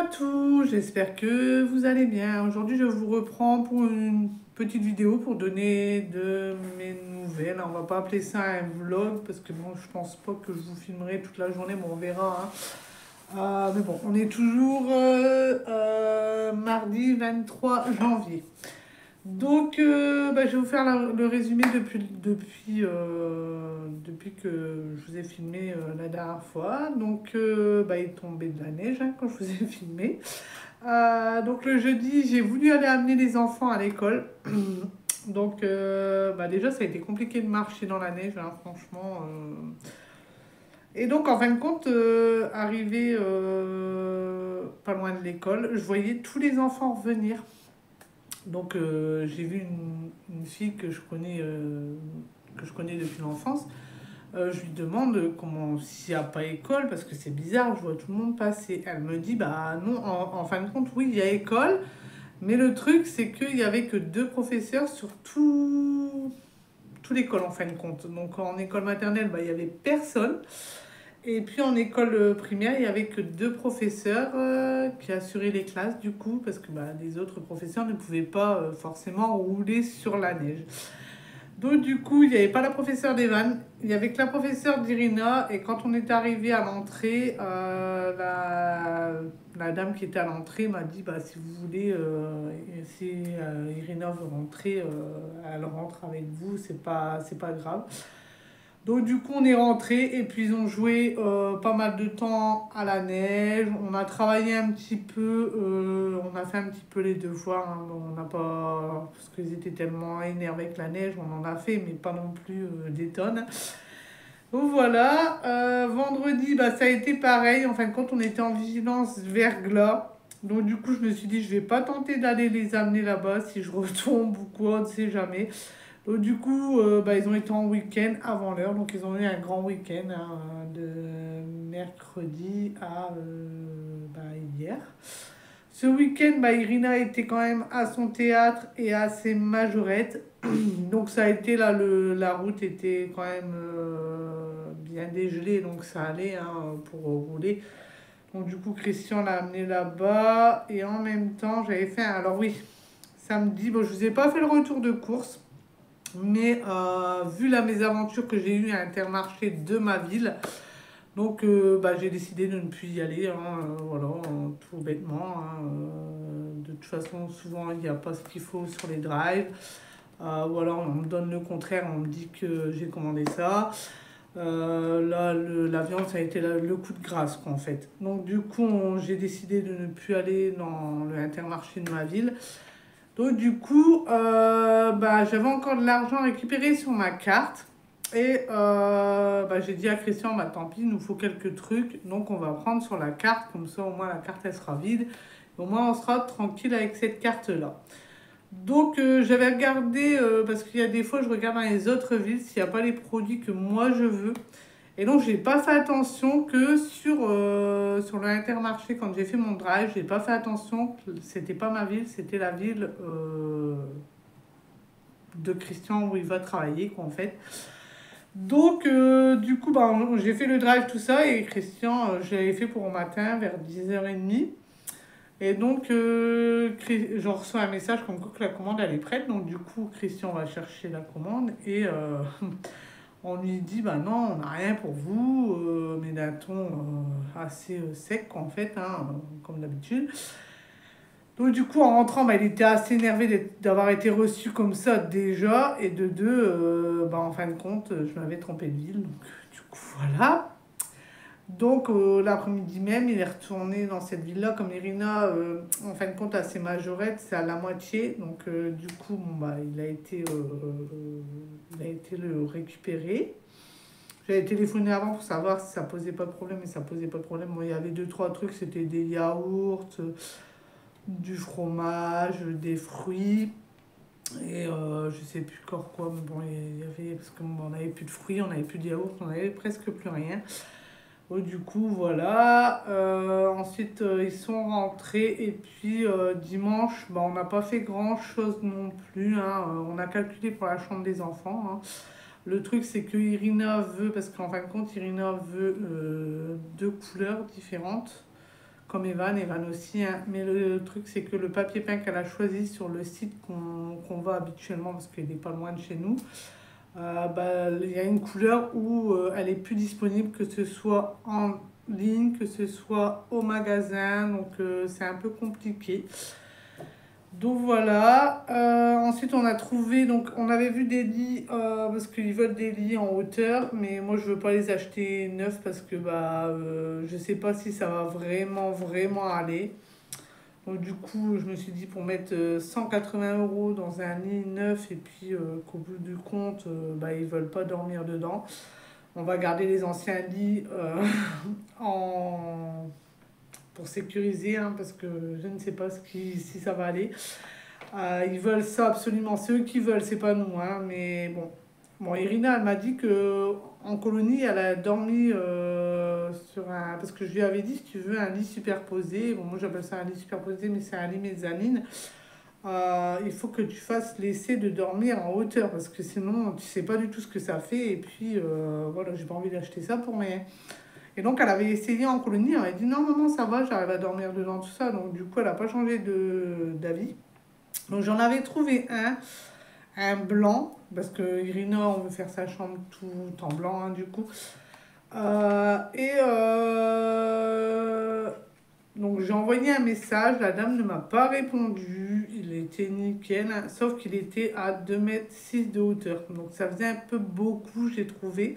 à tous, j'espère que vous allez bien. Aujourd'hui, je vous reprends pour une petite vidéo pour donner de mes nouvelles. On va pas appeler ça un vlog parce que bon, je pense pas que je vous filmerai toute la journée, mais on verra, hein. Mais bon, on est toujours mardi 23 janvier. Donc, je vais vous faire le résumé depuis que je vous ai filmé la dernière fois. Donc, il est tombé de la neige, hein, quand je vous ai filmé. Donc, le jeudi, j'ai voulu aller amener les enfants à l'école. Donc, déjà, ça a été compliqué de marcher dans la neige, hein, franchement. Et donc, en fin de compte, arrivé pas loin de l'école, je voyais tous les enfants revenir. Donc j'ai vu une fille que je connais depuis l'enfance. Je lui demande comment s'il n'y a pas école, parce que c'est bizarre, je vois tout le monde passer. Elle me dit, bah non, en fin de compte, oui, il y a école, mais le truc, c'est qu'il n'y avait que deux professeurs sur tout l'école, en fin de compte. Donc en école maternelle, il n'y avait personne. Et puis en école primaire, il n'y avait que deux professeurs qui assuraient les classes du coup, parce que les autres professeurs ne pouvaient pas forcément rouler sur la neige. Donc du coup, il n'y avait pas la professeure d'Evan, il n'y avait que la professeure d'Irina. Et quand on est arrivé à l'entrée, la dame qui était à l'entrée m'a dit, si vous voulez, si Irina veut rentrer, elle rentre avec vous, c'est pas grave. Donc du coup on est rentré et puis ils ont joué pas mal de temps à la neige. On a travaillé un petit peu, on a fait un petit peu les devoirs, hein. Bon, on n'a pas, parce qu'ils étaient tellement énervés avec la neige, on en a fait, mais pas non plus des tonnes. Donc voilà, vendredi ça a été pareil. En fin de compte on était en vigilance verglas. Donc du coup je me suis dit je vais pas tenter d'aller les amener là-bas si je retombe ou quoi, on ne sait jamais. Donc, du coup, ils ont été en week-end avant l'heure. Donc, ils ont eu un grand week-end, hein, de mercredi à hier. Ce week-end, Irina était quand même à son théâtre et à ses majorettes. Donc, ça a été là, la route était quand même bien dégelée. Donc, ça allait, hein, pour rouler. Donc, du coup, Christian l'a amené là-bas. Et en même temps, j'avais fait alors oui, samedi, bon, je ne vous ai pas fait le retour de course. Mais vu la mésaventure que j'ai eue à Intermarché de ma ville, donc j'ai décidé de ne plus y aller, hein, voilà, tout bêtement, hein. De toute façon, souvent, il n'y a pas ce qu'il faut sur les drives. Ou alors, on me donne le contraire, on me dit que j'ai commandé ça. Là, la viande, ça a été le coup de grâce, quoi, en fait. Donc, du coup, j'ai décidé de ne plus aller dans le Intermarché de ma ville. Donc du coup, j'avais encore de l'argent récupéré sur ma carte. Et j'ai dit à Christian, tant pis, il nous faut quelques trucs. Donc on va prendre sur la carte, comme ça au moins la carte elle sera vide. Et au moins on sera tranquille avec cette carte-là. Donc j'avais regardé, parce qu'il y a des fois je regarde dans les autres villes s'il n'y a pas les produits que moi je veux. Et donc, j'ai pas fait attention que sur le Intermarché, quand j'ai fait mon drive, j'ai pas fait attention que c'était pas ma ville, c'était la ville de Christian où il va travailler, quoi, en fait. Donc, du coup, j'ai fait le drive, tout ça, et Christian, je l'avais fait pour au matin, vers 10h30. Et donc, je reçois un message comme quoi que la commande, elle est prête. Donc, du coup, Christian va chercher la commande et on lui dit, non, on n'a rien pour vous, mais d'un ton assez sec, en fait, hein, comme d'habitude. Donc du coup, en rentrant, il était assez énervé d'avoir été reçu comme ça déjà. Et de deux, en fin de compte, je m'avais trompé de ville. Donc du coup, voilà. Donc l'après-midi même, il est retourné dans cette ville-là. Comme Irina, en fin de compte, à ses majorettes, c'est à la moitié. Donc du coup, il a été le récupérer. J'avais téléphoné avant pour savoir si ça posait pas de problème, mais ça posait pas de problème. Bon, il y avait deux, trois trucs, c'était des yaourts, du fromage, des fruits, et je sais plus encore quoi, mais bon, il y avait, parce qu'on n'avait plus de fruits, on n'avait plus de yaourt, on n'avait presque plus rien. Du coup, voilà. Ensuite, ils sont rentrés. Et puis, dimanche, on n'a pas fait grand-chose non plus, hein. On a calculé pour la chambre des enfants, hein. Le truc, c'est que Irina veut, parce qu'en fin de compte, Irina veut deux couleurs différentes. comme Evan aussi, hein. Mais le truc, c'est que le papier peint qu'elle a choisi sur le site qu'on va habituellement, parce qu'il n'est pas loin de chez nous, bah, il y a une couleur où elle est plus disponible, que ce soit en ligne, que ce soit au magasin, donc c'est un peu compliqué. Donc voilà. Ensuite on a trouvé, donc on avait vu des lits, parce qu'ils veulent des lits en hauteur, mais moi je veux pas les acheter neufs parce que bah je sais pas si ça va vraiment aller. Donc du coup je me suis dit, pour mettre 180 € dans un lit neuf et puis qu'au bout du compte bah ils veulent pas dormir dedans, on va garder les anciens lits en pour sécuriser, hein, parce que je ne sais pas si ça va aller. Ils veulent ça absolument, c'est eux qui veulent, c'est pas nous, hein, mais bon. Bon, Irina, elle m'a dit que en colonie, elle a dormi sur un... Parce que je lui avais dit, si tu veux, un lit superposé. Bon, moi, j'appelle ça un lit superposé, mais c'est un lit mezzanine. Il faut que tu fasses l'essai de dormir en hauteur, parce que sinon, tu sais pas du tout ce que ça fait. Et puis, voilà, j'ai pas envie d'acheter ça pour mes... Et donc, elle avait essayé en colonie, elle m'a dit, non, maman, ça va, j'arrive à dormir dedans, tout ça. Donc, du coup, elle n'a pas changé d'avis. Donc j'en avais trouvé un blanc, parce que Irina, on veut faire sa chambre tout en blanc, hein, du coup. Donc j'ai envoyé un message, la dame ne m'a pas répondu, il était nickel, hein, sauf qu'il était à 2,6 m de hauteur. Donc ça faisait un peu beaucoup, j'ai trouvé.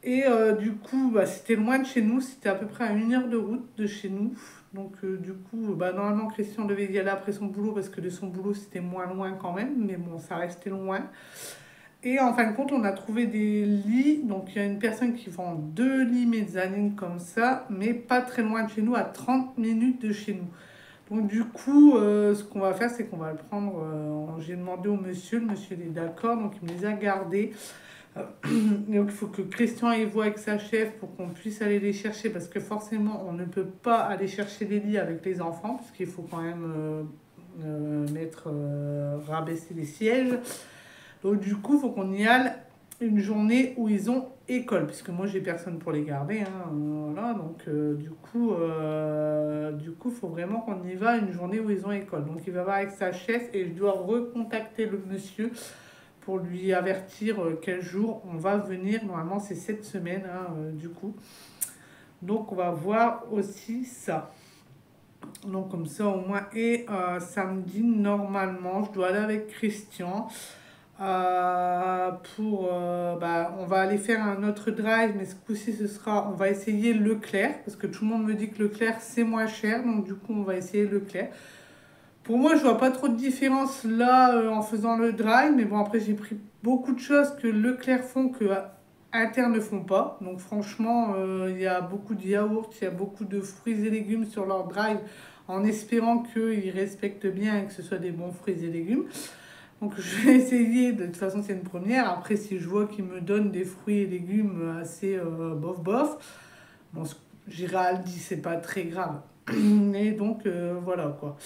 Et du coup, bah, c'était loin de chez nous, c'était à peu près à 1 heure de route de chez nous. Donc du coup, bah, normalement Christian devait y aller après son boulot, parce que de son boulot c'était moins loin quand même, mais bon, ça restait loin. Et en fin de compte, on a trouvé des lits, donc il y a une personne qui vend 2 lits mezzanine comme ça, mais pas très loin de chez nous, à 30 minutes de chez nous. Donc du coup, ce qu'on va faire, c'est qu'on va le prendre, j'ai demandé au monsieur, le monsieur il est d'accord, donc il me les a gardés. Donc il faut que Christian y voie avec sa chef pour qu'on puisse aller les chercher, parce que forcément on ne peut pas aller chercher des lits avec les enfants, parce qu'il faut quand même rabaisser les sièges. Donc du coup il faut qu'on y aille une journée où ils ont école, puisque moi j'ai personne pour les garder, hein, voilà. Donc du coup il faut vraiment qu'on y va une journée où ils ont école. Donc il va voir avec sa chef et je dois recontacter le monsieur pour lui avertir quel jour on va venir. Normalement, c'est cette semaine, hein, du coup. Donc, on va voir aussi ça. Donc, comme ça, au moins. Et samedi, normalement, je dois aller avec Christian on va aller faire un autre drive, mais ce coup-ci, on va essayer Leclerc, parce que tout le monde me dit que Leclerc, c'est moins cher. Donc, du coup, on va essayer Leclerc. Pour moi, je vois pas trop de différence là en faisant le drive, mais bon, après, j'ai pris beaucoup de choses que Leclerc font que Inter ne font pas. Donc, franchement, il y a beaucoup de yaourts, il y a beaucoup de fruits et légumes sur leur drive, en espérant qu'ils respectent bien et que ce soit des bons fruits et légumes. Donc, je vais essayer, de toute façon, c'est une première. Après, si je vois qu'ils me donnent des fruits et légumes assez bof, bon, j'irai à Aldi, c'est pas très grave. Et donc, voilà quoi.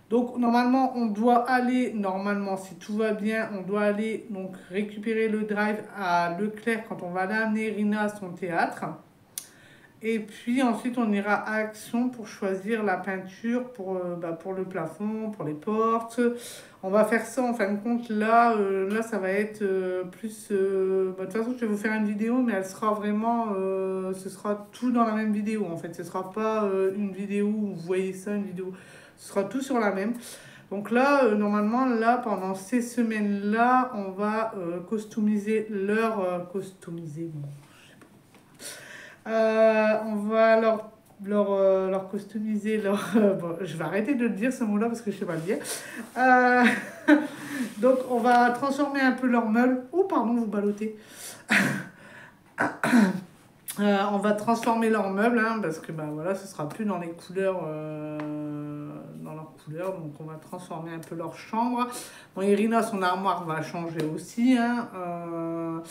Donc normalement, on doit aller, normalement si tout va bien, on doit aller donc récupérer le drive à Leclerc quand on va aller amener Rina à son théâtre. Et puis ensuite, on ira à Action pour choisir la peinture pour le plafond, pour les portes. On va faire ça en fin de compte. Là ça va être plus... de toute façon, je vais vous faire une vidéo, mais elle sera vraiment... ce sera tout dans la même vidéo en fait. Ce ne sera pas une vidéo où vous voyez ça, une vidéo... Ce sera tout sur la même. Donc là, normalement, là, pendant ces semaines-là, on va customiser customiser, bon, on va leur customiser leur... bon, je vais arrêter de le dire ce mot-là parce que je ne sais pas le dire. Donc, on va transformer un peu leurs meubles. Oh, pardon, vous ballottez. On va transformer leurs meubles, hein, parce que voilà, ce sera plus dans les couleurs, dans leurs couleurs. Donc on va transformer un peu leur chambre. Bon, Irina, son armoire va changer aussi, hein,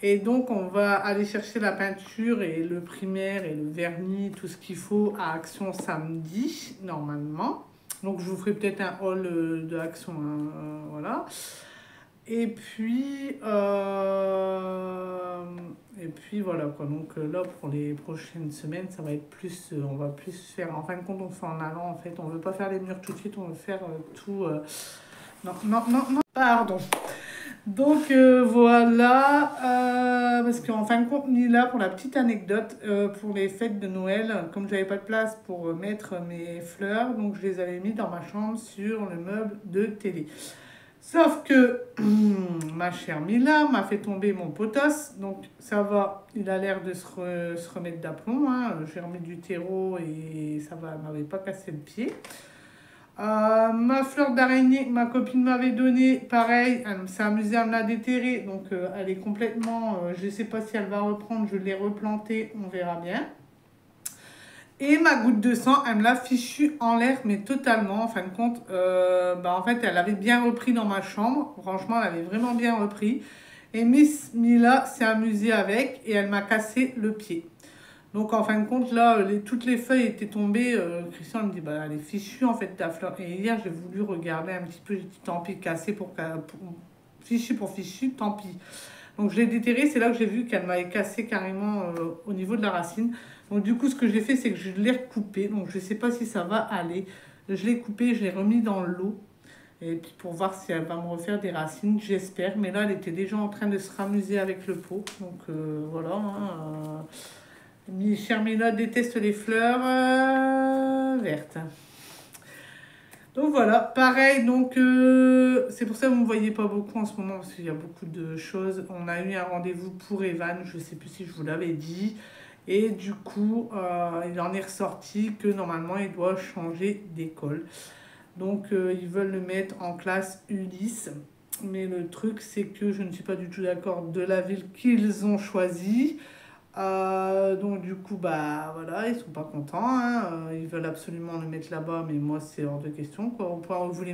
et donc on va aller chercher la peinture et le primaire et le vernis, tout ce qu'il faut à Action samedi, normalement. Donc je vous ferai peut-être un haul de Action, hein, voilà. Et puis, voilà quoi. Donc là, pour les prochaines semaines, ça va être plus, on va plus faire, en fin de compte, on fait en allant, en fait. On veut pas faire les murs tout de suite, on veut faire tout... Non, non, non, non, pardon. Donc voilà, parce qu'en fin de compte, Mila, pour la petite anecdote, pour les fêtes de Noël, comme j'avais pas de place pour mettre mes fleurs, donc je les avais mis dans ma chambre sur le meuble de télé. Sauf que ma chère Mila m'a fait tomber mon potos, donc ça va, il a l'air de se remettre d'aplomb, hein. J'ai remis du terreau et ça va, m'avait pas cassé le pied. Ma fleur d'araignée que ma copine m'avait donnée, pareil, elle s'est amusée à me la déterrer, donc elle est complètement, je ne sais pas si elle va reprendre, je l'ai replantée, on verra bien. Et ma goutte de sang, elle me l'a fichue en l'air, mais totalement, en fin de compte. En fait, elle avait bien repris dans ma chambre. Franchement, elle avait vraiment bien repris. Et Miss Mila s'est amusée avec et elle m'a cassé le pied. Donc, en fin de compte, là, toutes les feuilles étaient tombées. Christian me dit, bah, elle est fichue, en fait, ta fleur. Et hier, j'ai voulu regarder un petit peu. J'ai dit, tant pis, cassé fichu pour fichu, tant pis. Donc je l'ai déterrée, c'est là que j'ai vu qu'elle m'avait cassé carrément au niveau de la racine. Donc du coup, ce que j'ai fait, c'est que je l'ai recoupée. Donc je ne sais pas si ça va aller. Je l'ai coupée, je l'ai remis dans l'eau. Et puis pour voir si elle va me refaire des racines, j'espère. Mais là, elle était déjà en train de se ramuser avec le pot. Donc voilà. Hein, chère Mila déteste les fleurs vertes. Donc voilà, pareil, donc c'est pour ça que vous ne me voyez pas beaucoup en ce moment parce qu'il y a beaucoup de choses. On a eu un rendez-vous pour Evan, je ne sais plus si je vous l'avais dit. Et du coup, il en est ressorti que normalement, il doit changer d'école. Donc ils veulent le mettre en classe Ulysse. Mais le truc, c'est que je ne suis pas du tout d'accord de la ville qu'ils ont choisie. Donc du coup, bah voilà, ils sont pas contents, hein. Ils veulent absolument le mettre là-bas, mais moi c'est hors de question, quoi. Au point où ils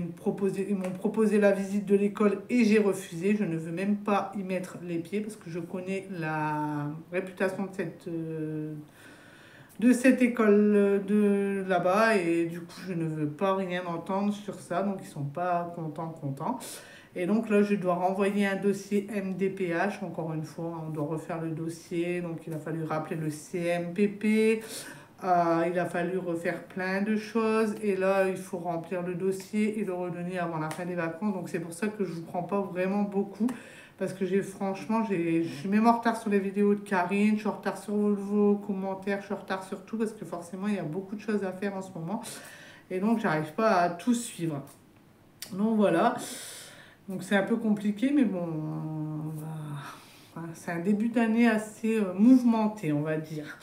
m'ont proposé la visite de l'école et j'ai refusé. Je ne veux même pas y mettre les pieds parce que je connais la réputation de cette école de là-bas et du coup je ne veux pas rien entendre sur ça. Donc ils sont pas contents. Et donc là, je dois renvoyer un dossier MDPH, encore une fois, on doit refaire le dossier. Donc il a fallu rappeler le CMPP, il a fallu refaire plein de choses. Et là, il faut remplir le dossier et le redonner avant la fin des vacances. Donc c'est pour ça que je ne vous prends pas vraiment beaucoup. Parce que franchement, je suis même en retard sur les vidéos de Karine, je suis en retard sur vos commentaires, je suis en retard sur tout. Parce que forcément, il y a beaucoup de choses à faire en ce moment. Et donc, j'arrive pas à tout suivre. Donc voilà. Donc c'est un peu compliqué, mais bon, voilà, c'est un début d'année assez mouvementé, on va dire.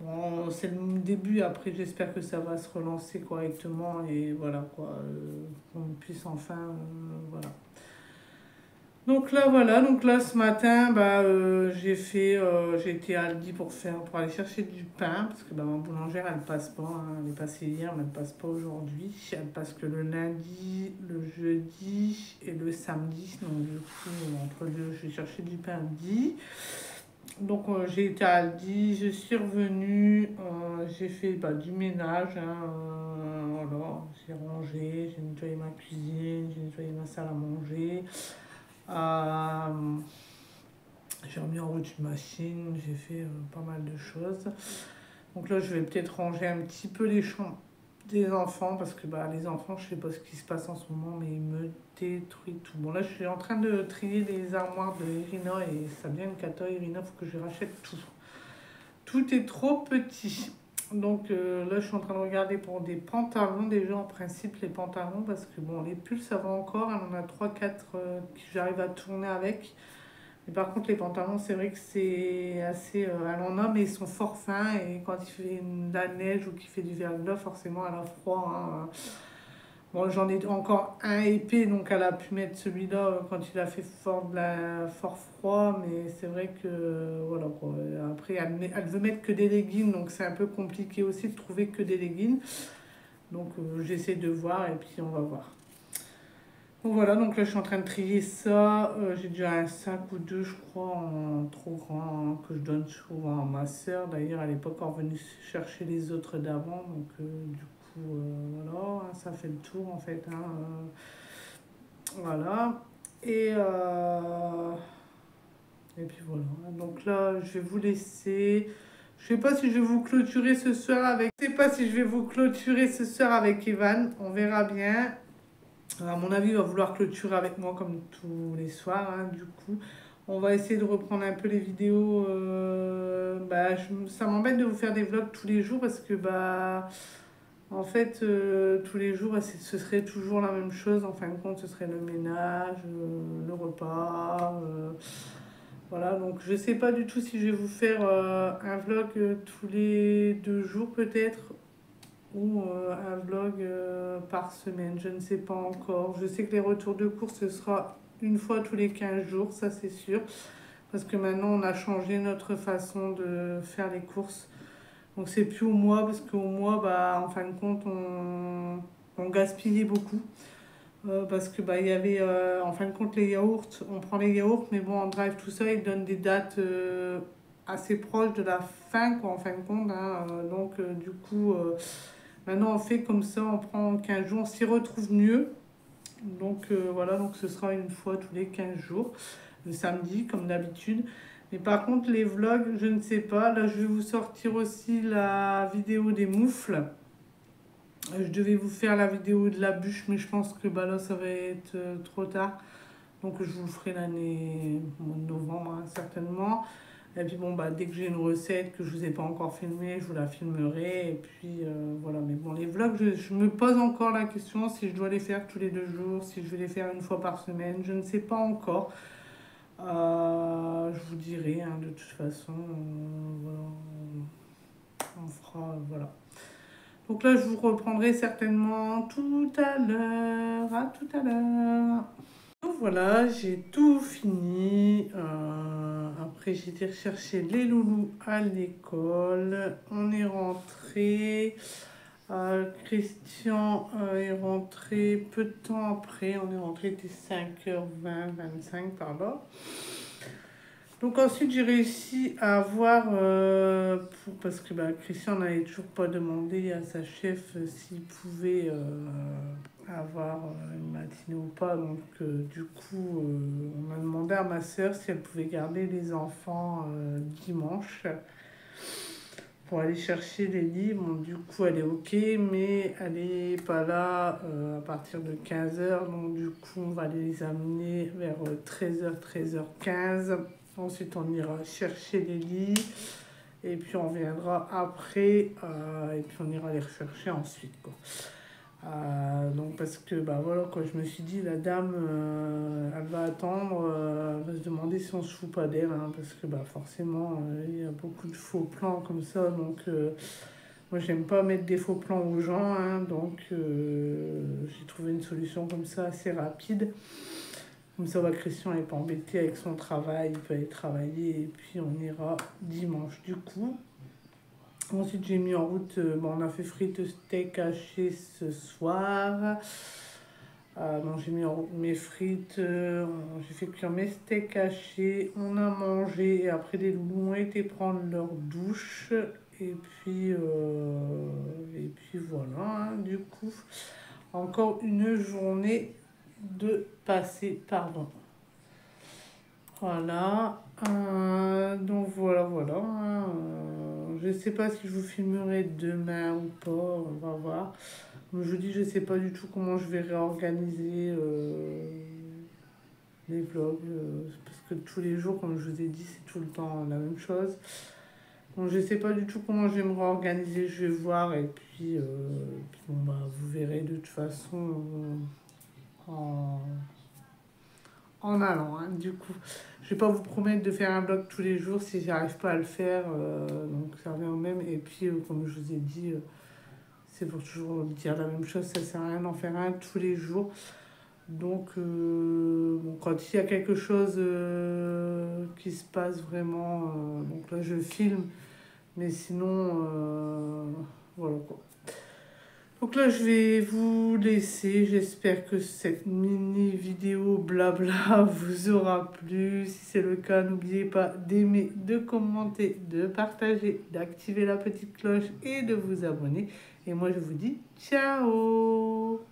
Bon, c'est le début, après j'espère que ça va se relancer correctement et voilà quoi, qu'on puisse enfin, voilà. Donc là voilà, donc là ce matin j'ai été à Aldi pour aller chercher du pain parce que bah, ma boulangère elle passe pas, hein, elle est passée hier mais elle passe pas aujourd'hui, elle passe que le lundi, le jeudi et le samedi, donc du coup entre deux je vais chercher du pain Aldi. Donc j'ai été à Aldi, je suis revenue, j'ai fait du ménage, hein, voilà, j'ai rangé, j'ai nettoyé ma cuisine, j'ai nettoyé ma salle à manger. Euh, j'ai remis en route une machine, j'ai fait pas mal de choses. Donc là, je vais peut-être ranger un petit peu les chambres des enfants parce que les enfants, je sais pas ce qui se passe en ce moment, mais ils me détruisent tout. Bon, là, je suis en train de trier les armoires de Irina et ça devient une cata. Irina, il faut que je rachète tout. Tout est trop petit. Donc là, je suis en train de regarder pour des pantalons. Déjà, en principe, les pantalons, parce que bon, les pulls, ça va encore. Elle en a 3-4 que j'arrive à tourner avec. Mais par contre, les pantalons, c'est vrai que c'est assez. Elle en a, mais ils sont fort fins. Et quand il fait de la neige ou qu'il fait du verglas, forcément, elle a froid, hein. Bon, j'en ai encore un épais, donc elle a pu mettre celui-là quand il a fait fort froid. Mais c'est vrai que. Voilà quoi. Après, elle veut mettre que des leggings, donc c'est un peu compliqué aussi de trouver que des leggings. Donc j'essaie de voir et puis on va voir. Donc voilà, donc là je suis en train de trier ça. J'ai déjà un sac ou deux, je crois, en trop grand, hein, que je donne souvent à ma soeur. D'ailleurs, elle n'est pas encore venue chercher les autres d'avant. Donc du coup, voilà, hein, ça fait le tour en fait, hein, voilà. Et, et puis voilà. Donc là, je vais vous laisser. Je sais pas si je vais vous clôturer ce soir avec. Je sais pas si je vais vous clôturer ce soir avec Evan. On verra bien. À mon avis, il va vouloir clôturer avec moi comme tous les soirs, hein, du coup. On va essayer de reprendre un peu les vidéos. Ça m'embête de vous faire des vlogs tous les jours parce que en fait, tous les jours, ce serait toujours la même chose. En fin de compte, ce serait le ménage, le repas. Voilà, donc je sais pas du tout si je vais vous faire un vlog tous les 2 jours peut-être ou un vlog par semaine, je ne sais pas encore. Je sais que les retours de course, ce sera une fois tous les 15 jours, ça c'est sûr. Parce que maintenant, on a changé notre façon de faire les courses. Donc c'est plus au mois, parce qu'au mois, en fin de compte, on gaspillait beaucoup. Parce que il y avait, en fin de compte, les yaourts. On prend les yaourts, mais bon, en drive, tout ça, ils donnent des dates assez proches de la fin, quoi, en fin de compte. Hein. Du coup... maintenant, on fait comme ça, on prend 15 jours, on s'y retrouve mieux. Donc voilà, donc ce sera une fois tous les 15 jours, le samedi, comme d'habitude. Mais par contre, les vlogs, je ne sais pas. Là, je vais vous sortir aussi la vidéo des moufles. Je devais vous faire la vidéo de la bûche, mais je pense que là, ça va être trop tard. Donc je vous le ferai l'année novembre, hein, certainement. Et puis bon, dès que j'ai une recette que je ne vous ai pas encore filmée, je vous la filmerai. Et puis voilà, mais bon, les vlogs, je me pose encore la question si je dois les faire tous les 2 jours, si je vais les faire une fois par semaine, je ne sais pas encore. Je vous dirai, hein, de toute façon, voilà, on fera, voilà. Donc là, je vous reprendrai certainement tout à l'heure, à tout à l'heure. Voilà, j'ai tout fini. Après, j'ai été rechercher les loulous à l'école. On est rentré. Christian est rentré peu de temps après. On est rentré, il était 5h20, 25 par là. Donc ensuite, j'ai réussi à avoir, parce que Christian n'avait toujours pas demandé à sa chef s'il pouvait avoir une matinée ou pas. Donc du coup, on a demandé à ma soeur si elle pouvait garder les enfants dimanche pour aller chercher les livres. Bon, du coup, elle est OK, mais elle n'est pas là à partir de 15h. Donc du coup, on va les amener vers 13h, 13h15. Ensuite, on ira chercher les lits. Et puis, on viendra après. Et puis, on ira les rechercher ensuite, quoi. Donc parce que voilà quoi, je me suis dit la dame elle va attendre, elle va se demander si on se fout pas d'elle, hein, parce que forcément il y a beaucoup de faux plans comme ça, donc moi j'aime pas mettre des faux plans aux gens, hein, donc j'ai trouvé une solution comme ça assez rapide. Comme ça, Christian n'est pas embêté avec son travail, il peut aller travailler et puis on ira dimanche du coup. Ensuite, j'ai mis en route, on a fait frites steak haché ce soir. J'ai mis en route mes frites, j'ai fait cuire mes steaks hachés, on a mangé et après les loulous ont été prendre leur douche. Et puis voilà, hein, du coup, encore une journée de passer, pardon. Voilà, donc voilà. Hein, je ne sais pas si je vous filmerai demain ou pas, on va voir. Comme je vous dis, je ne sais pas du tout comment je vais réorganiser les vlogs. Parce que tous les jours, comme je vous ai dit, c'est tout le temps la même chose. Donc je ne sais pas du tout comment je vais me réorganiser, je vais voir. Et puis, vous verrez de toute façon en allant, hein, du coup. Je vais pas vous promettre de faire un vlog tous les jours si j'arrive pas à le faire, donc ça revient au même. Et puis, comme je vous ai dit, c'est pour toujours dire la même chose, ça sert à rien d'en faire un tous les jours. Donc, quand il y a quelque chose qui se passe vraiment, donc là je filme, mais sinon, voilà quoi. Donc là, je vais vous laisser. J'espère que cette mini vidéo blabla vous aura plu. Si c'est le cas, n'oubliez pas d'aimer, de commenter, de partager, d'activer la petite cloche et de vous abonner. Et moi, je vous dis ciao!